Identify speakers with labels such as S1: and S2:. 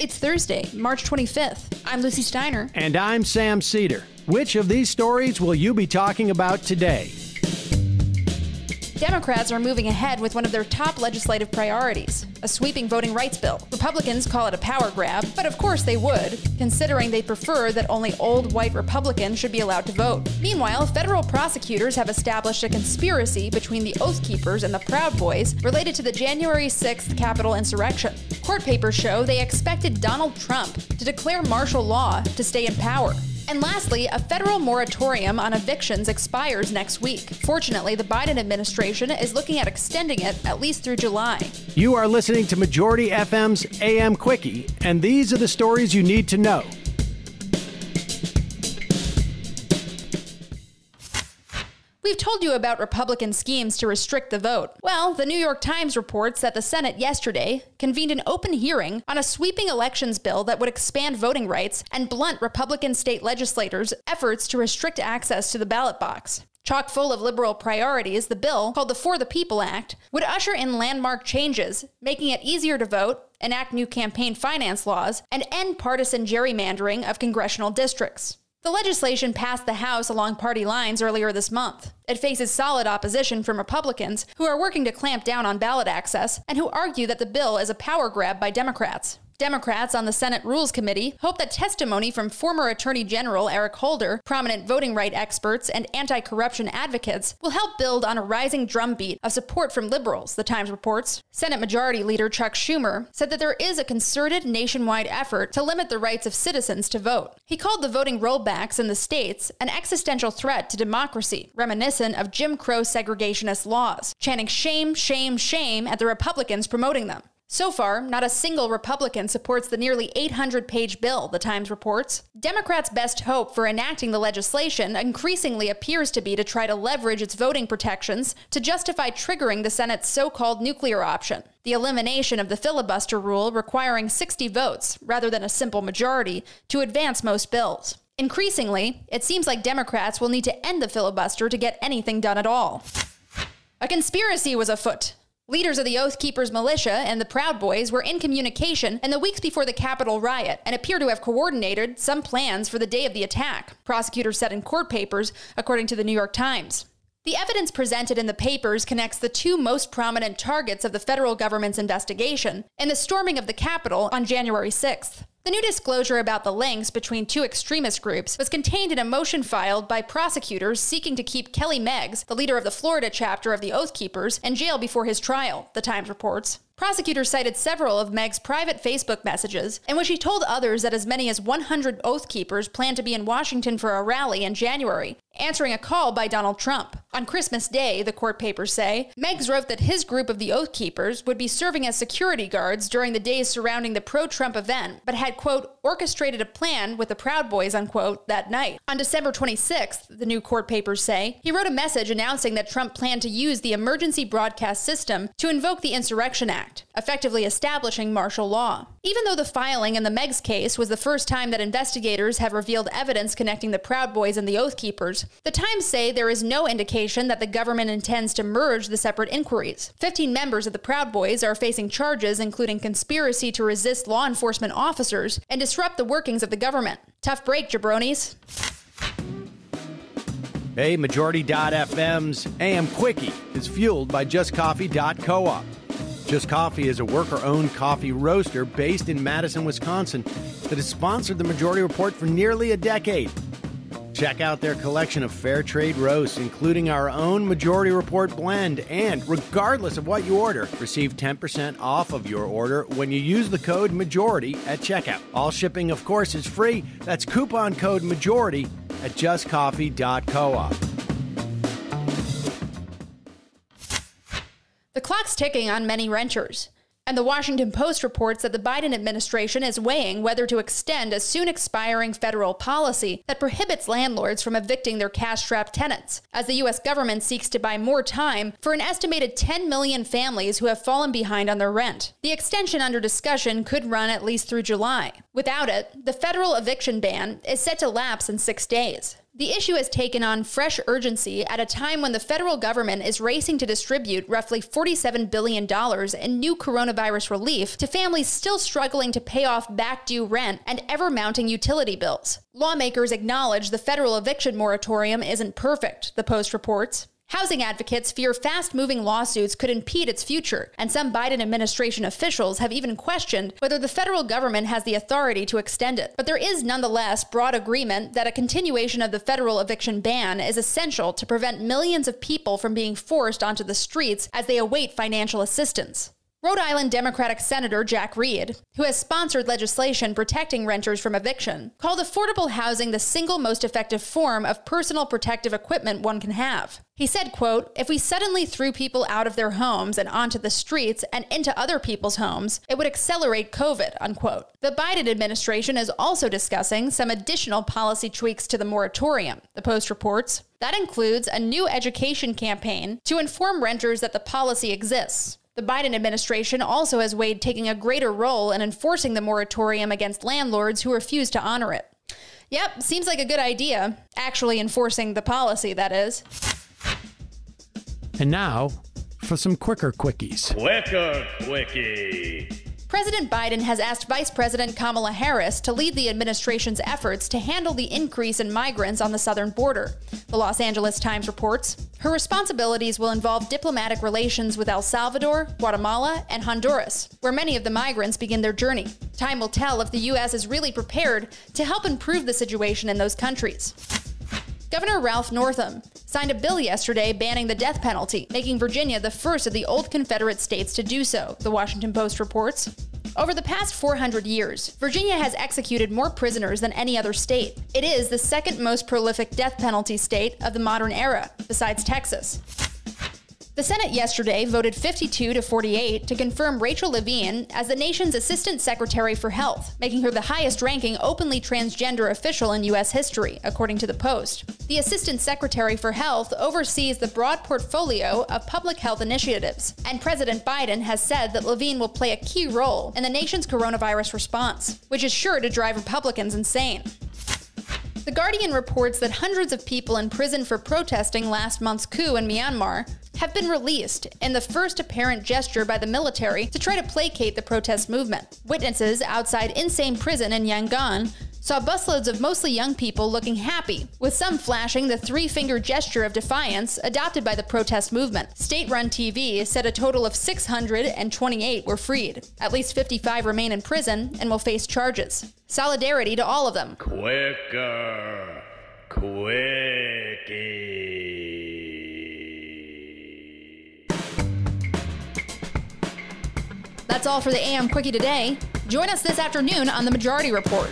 S1: It's Thursday, March 25th. I'm Lucy Steiner.
S2: And I'm Sam Cedar. Which of these stories will you be talking about today?
S1: Democrats are moving ahead with one of their top legislative priorities, a sweeping voting rights bill. Republicans call it a power grab, but of course they would, considering they prefer that only old white Republicans should be allowed to vote. Meanwhile, federal prosecutors have established a conspiracy between the Oath Keepers and the Proud Boys related to the January 6th Capitol insurrection. Court papers show they expected Donald Trump to declare martial law to stay in power. And lastly, a federal moratorium on evictions expires next week. Fortunately, the Biden administration is looking at extending it at least through July.
S2: You are listening to Majority FM's AM Quickie, and these are the stories you need to know.
S1: We've told you about Republican schemes to restrict the vote. Well, the New York Times reports that the Senate yesterday convened an open hearing on a sweeping elections bill that would expand voting rights and blunt Republican state legislators' efforts to restrict access to the ballot box. Chock full of liberal priorities, the bill, called the For the People Act, would usher in landmark changes, making it easier to vote, enact new campaign finance laws, and end partisan gerrymandering of congressional districts. The legislation passed the House along party lines earlier this month. It faces solid opposition from Republicans who are working to clamp down on ballot access and who argue that the bill is a power grab by Democrats. Democrats on the Senate Rules Committee hope that testimony from former Attorney General Eric Holder, prominent voting rights experts, and anti-corruption advocates will help build on a rising drumbeat of support from liberals, the Times reports. Senate Majority Leader Chuck Schumer said that there is a concerted nationwide effort to limit the rights of citizens to vote. He called the voting rollbacks in the states an existential threat to democracy, reminiscent of Jim Crow segregationist laws, chanting shame, shame, shame at the Republicans promoting them. So far, not a single Republican supports the nearly 800-page bill, the Times reports. Democrats' best hope for enacting the legislation increasingly appears to be to try to leverage its voting protections to justify triggering the Senate's so-called nuclear option, the elimination of the filibuster rule requiring 60 votes, rather than a simple majority, to advance most bills. Increasingly, it seems like Democrats will need to end the filibuster to get anything done at all. A conspiracy was afoot. Leaders of the Oath Keepers militia and the Proud Boys were in communication in the weeks before the Capitol riot and appear to have coordinated some plans for the day of the attack, prosecutors said in court papers, according to the New York Times. The evidence presented in the papers connects the two most prominent targets of the federal government's investigation in the storming of the Capitol on January 6th. The new disclosure about the links between two extremist groups was contained in a motion filed by prosecutors seeking to keep Kelly Meggs, the leader of the Florida chapter of the Oath Keepers, in jail before his trial, the Times reports. Prosecutors cited several of Meg's private Facebook messages in which he told others that as many as 100 Oath Keepers planned to be in Washington for a rally in January, answering a call by Donald Trump. On Christmas Day, the court papers say, Meggs wrote that his group of the Oath Keepers would be serving as security guards during the days surrounding the pro-Trump event, but had, quote, orchestrated a plan with the Proud Boys, unquote, that night. On December 26th, the new court papers say, he wrote a message announcing that Trump planned to use the emergency broadcast system to invoke the Insurrection Act, effectively establishing martial law. Even though the filing in the Meggs case was the first time that investigators have revealed evidence connecting the Proud Boys and the Oath Keepers, the Times say there is no indication that the government intends to merge the separate inquiries. 15 members of the Proud Boys are facing charges including conspiracy to resist law enforcement officers and disrupt the workings of the government. Tough break, jabronis.
S2: Hey, Majority.fm's AM Quickie is fueled by JustCoffee.coop. Just Coffee is a worker-owned coffee roaster based in Madison, Wisconsin that has sponsored the Majority Report for nearly a decade. Check out their collection of fair trade roasts, including our own Majority Report blend, and regardless of what you order, receive 10% off of your order when you use the code MAJORITY at checkout. All shipping, of course, is free. That's coupon code MAJORITY at justcoffee.coop.
S1: The clock's ticking on many renters, and the Washington Post reports that the Biden administration is weighing whether to extend a soon-expiring federal policy that prohibits landlords from evicting their cash-strapped tenants, as the U.S. government seeks to buy more time for an estimated 10 million families who have fallen behind on their rent. The extension under discussion could run at least through July. Without it, the federal eviction ban is set to lapse in 6 days. The issue has taken on fresh urgency at a time when the federal government is racing to distribute roughly $47 billion in new coronavirus relief to families still struggling to pay off back due rent and ever-mounting utility bills. Lawmakers acknowledge the federal eviction moratorium isn't perfect, the Post reports. Housing advocates fear fast-moving lawsuits could impede its future, and some Biden administration officials have even questioned whether the federal government has the authority to extend it. But there is nonetheless broad agreement that a continuation of the federal eviction ban is essential to prevent millions of people from being forced onto the streets as they await financial assistance. Rhode Island Democratic Senator Jack Reed, who has sponsored legislation protecting renters from eviction, called affordable housing the single most effective form of personal protective equipment one can have. He said, quote, "If we suddenly threw people out of their homes and onto the streets and into other people's homes, it would accelerate COVID," unquote. The Biden administration is also discussing some additional policy tweaks to the moratorium, the Post reports. That includes a new education campaign to inform renters that the policy exists. The Biden administration also has weighed taking a greater role in enforcing the moratorium against landlords who refuse to honor it. Yep, seems like a good idea. Actually enforcing the policy, that is.
S2: And now, for some quicker quickies.
S3: Quicker quickie.
S1: President Biden has asked Vice President Kamala Harris to lead the administration's efforts to handle the increase in migrants on the southern border. The Los Angeles Times reports her responsibilities will involve diplomatic relations with El Salvador, Guatemala, and Honduras, where many of the migrants begin their journey. Time will tell if the U.S. is really prepared to help improve the situation in those countries. Governor Ralph Northam signed a bill yesterday banning the death penalty, making Virginia the first of the old Confederate states to do so, the Washington Post reports. Over the past 400 years, Virginia has executed more prisoners than any other state. It is the second most prolific death penalty state of the modern era, besides Texas. The Senate yesterday voted 52-48 to confirm Rachel Levine as the nation's Assistant Secretary for Health, making her the highest-ranking openly transgender official in U.S. history, according to the Post. The Assistant Secretary for Health oversees the broad portfolio of public health initiatives, and President Biden has said that Levine will play a key role in the nation's coronavirus response, which is sure to drive Republicans insane. The Guardian reports that hundreds of people in prison for protesting last month's coup in Myanmar have been released in the first apparent gesture by the military to try to placate the protest movement. Witnesses outside Insane Prison in Yangon saw busloads of mostly young people looking happy, with some flashing the three-finger gesture of defiance adopted by the protest movement. State-run TV said a total of 628 were freed. At least 55 remain in prison and will face charges. Solidarity to all of them.
S3: Quicker quickie.
S1: That's all for the AM Quickie today. Join us this afternoon on The Majority Report.